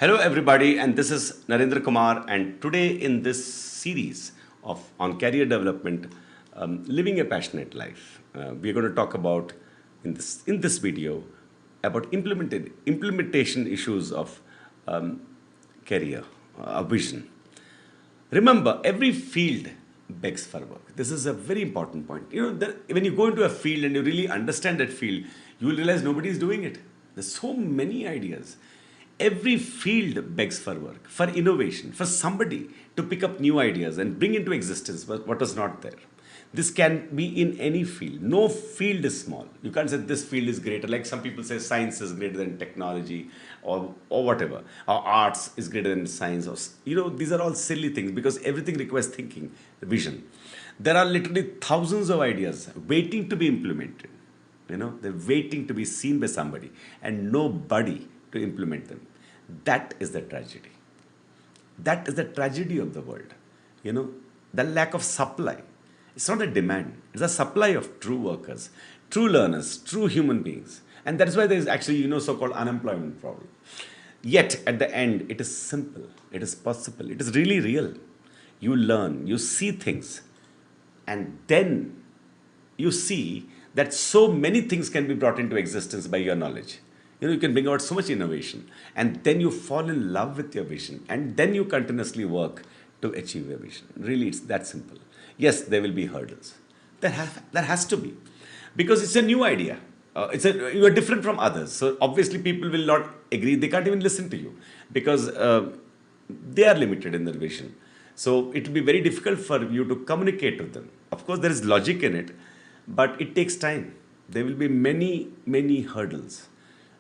Hello, everybody, and this is Narendra Kumar. And today, in this series of on career development, living a passionate life, we're going to talk about in this video about implementation issues of career, vision. Remember, every field begs for work. This is a very important point. When you go into a field and you really understand that field, you will realize nobody is doing it. There's so many ideas. Every field begs for work, for innovation, for somebody to pick up new ideas and bring into existence what was not there. This can be in any field. No field is small. You can't say this field is greater. Like some people say science is greater than technology or whatever. Or arts is greater than science. These are all silly things because everything requires thinking, vision. There are literally thousands of ideas waiting to be implemented. They're waiting to be seen by somebody and nobody to implement them. That is the tragedy. That is the tragedy of the world. The lack of supply. It's not a demand, it's a supply of true workers, true learners, true human beings. And that is why there is actually, so-called unemployment problem. Yet, at the end, it is simple, it is possible, it is really real. You learn, you see things, and then you see that so many things can be brought into existence by your knowledge. You can bring out so much innovation, and then you fall in love with your vision, and then you continuously work to achieve your vision. Really, it's that simple. Yes, there will be hurdles. There has to be, because it's a new idea. You are different from others, so obviously people will not agree. They can't even listen to you because they are limited in their vision. So it will be very difficult for you to communicate with them. Of course, there is logic in it, but it takes time. There will be many hurdles.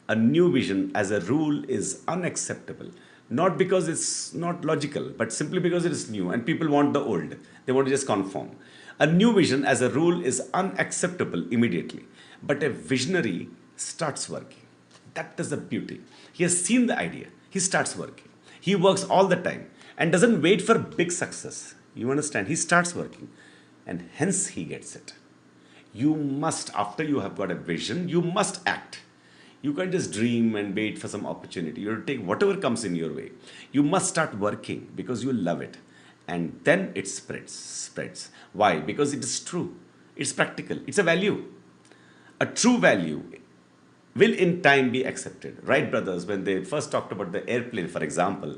A new vision, as a rule, is unacceptable. Not because it's not logical, but simply because it is new and people want the old. They want to just conform. A new vision, as a rule, is unacceptable immediately. But a visionary starts working. That is the beauty. He has seen the idea. He starts working. He works all the time and doesn't wait for big success. You understand? He starts working and hence he gets it. You must, after you have got a vision, you must act. You can't just dream and wait for some opportunity. You have to take whatever comes in your way. You must start working because you love it. And then it spreads. Why? Because it is true. It's practical. It's a value. A true value will in time be accepted. Wright brothers, when they first talked about the airplane, for example,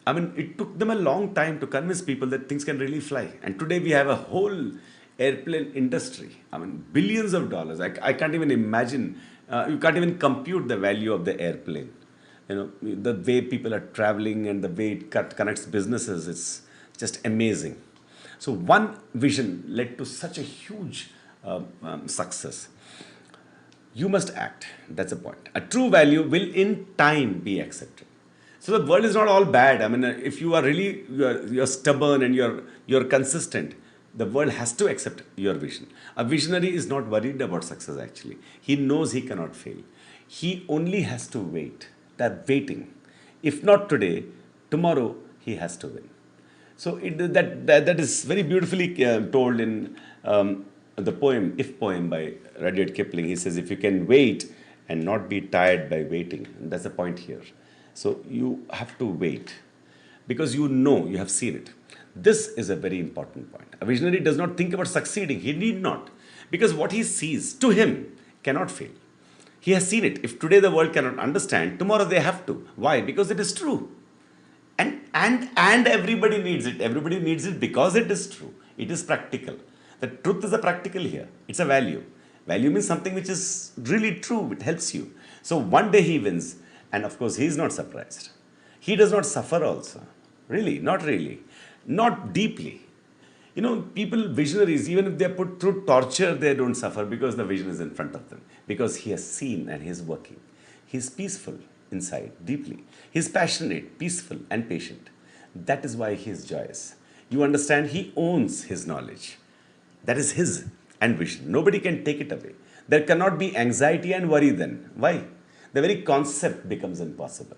it took them a long time to convince people that things can really fly. And today we have a whole airplane industry. Billions of dollars. I can't even imagine. You can't even compute the value of the airplane. The way people are traveling and the way it connects businesses, it's just amazing. So one vision led to such a huge success. You must act. That's the point. A true value will in time be accepted. So the world is not all bad. If you are really you're stubborn and you're consistent, the world has to accept your vision. A visionary is not worried about success actually. He knows he cannot fail. He only has to wait. That waiting. If not today, tomorrow he has to win. So that is very beautifully told in the poem, If Poem by Rudyard Kipling. He says, if you can wait and not be tired by waiting. And that's the point here. So you have to wait because you have seen it. This is a very important point. A visionary does not think about succeeding. He need not. Because what he sees, to him, cannot fail. He has seen it. If today the world cannot understand, tomorrow they have to. Why? Because it is true. And everybody needs it. Everybody needs it because it is true. It is practical. The truth is a practical here. It's a value. Value means something which is really true. It helps you. So one day he wins. And of course, he is not surprised. He does not suffer also. Really, not really. Not deeply. People, visionaries, even if they are put through torture, they don't suffer because the vision is in front of them. Because he has seen and he is working. He is peaceful inside, deeply. He is passionate, peaceful, and patient. That is why he is joyous. You understand? He owns his knowledge. That is his and vision. Nobody can take it away. There cannot be anxiety and worry then. Why? The very concept becomes impossible.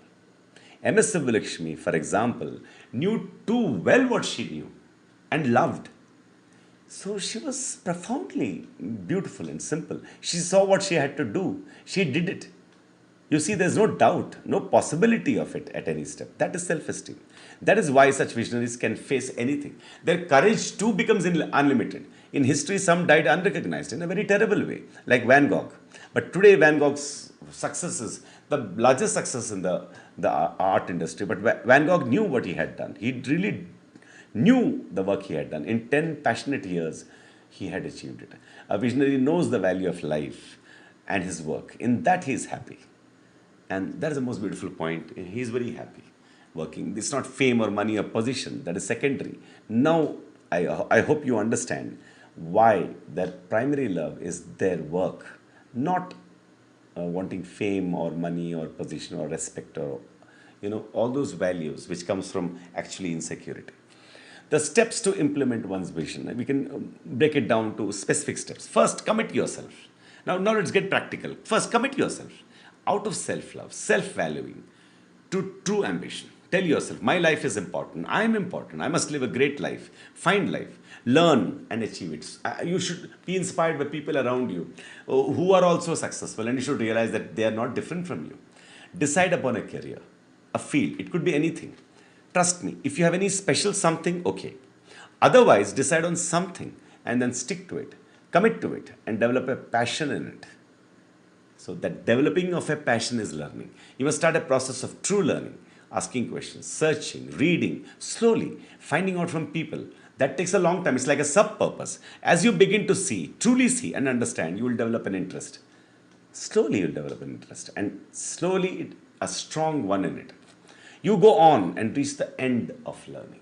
MS Subbulakshmi, for example, knew too well what she knew and loved. So she was profoundly beautiful and simple. She saw what she had to do. She did it. You see, there's no doubt, no possibility of it at any step. That is self-esteem. That is why such visionaries can face anything. Their courage too becomes unlimited. In history, some died unrecognized in a very terrible way, like Van Gogh. But today, Van Gogh's success is the largest success in the art industry. But Van Gogh knew what he had done. He really knew the work he had done. In 10 passionate years, he had achieved it. A visionary knows the value of life and his work. In that, he is happy. And that is the most beautiful point. He is very happy working. It's not fame or money or position. That is secondary. Now, I hope you understand why their primary love is their work, not wanting fame or money or position or respect or, all those values which comes from actually insecurity. The steps to implement one's vision, we can break it down to specific steps. First, commit yourself. Now let's get practical. First, commit yourself out of self-love, self-valuing, to true ambition. Tell yourself, my life is important. I am important. I must live a great life. Find life. Learn and achieve it. You should be inspired by people around you who are also successful, and you should realize that they are not different from you. Decide upon a career, a field. It could be anything. Trust me, if you have any special something, okay. Otherwise, decide on something and then stick to it. Commit to it and develop a passion in it. So that developing of a passion is learning. You must start a process of true learning, asking questions, searching, reading, slowly, finding out from people. That takes a long time. It's like a sub-purpose. As you begin to see, truly see and understand, you will develop an interest. Slowly you'll develop an interest, and slowly a strong one in it. You go on and reach the end of learning.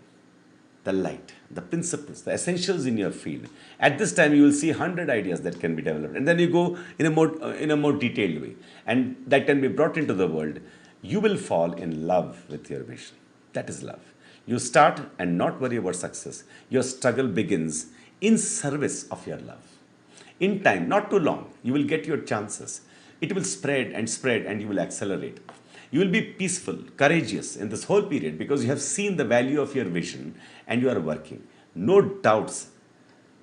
The light, the principles, the essentials in your field. At this time, you will see 100 ideas that can be developed. And then you go in a more detailed way. And that can be brought into the world. You will fall in love with your vision. That is love. You start and not worry about success. Your struggle begins in service of your love. In time, not too long, you will get your chances. It will spread and you will accelerate. You will be peaceful, courageous in this whole period because you have seen the value of your vision and you are working. No doubts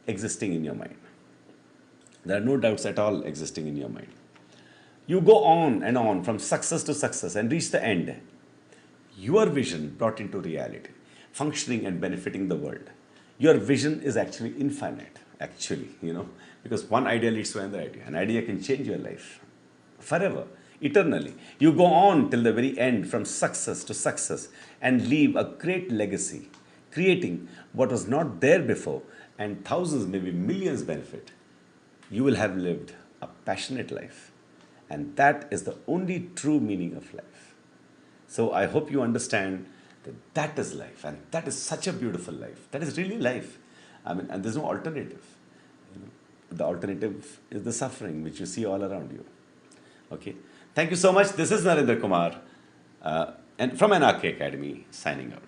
existing in your mind. There are no doubts at all existing in your mind. You go on and on from success to success and reach the end. Your vision brought into reality, functioning and benefiting the world. Your vision is actually infinite, because one idea leads to another idea. An idea can change your life forever. Eternally. You go on till the very end from success to success and leave a great legacy, creating what was not there before and thousands, maybe millions benefit. You will have lived a passionate life, and that is the only true meaning of life. So I hope you understand that that is life, and that is such a beautiful life. That is really life. And there's no alternative. The alternative is the suffering which you see all around you. Okay. Thank you so much. This is Narendra Kumar and from NRK Academy signing out.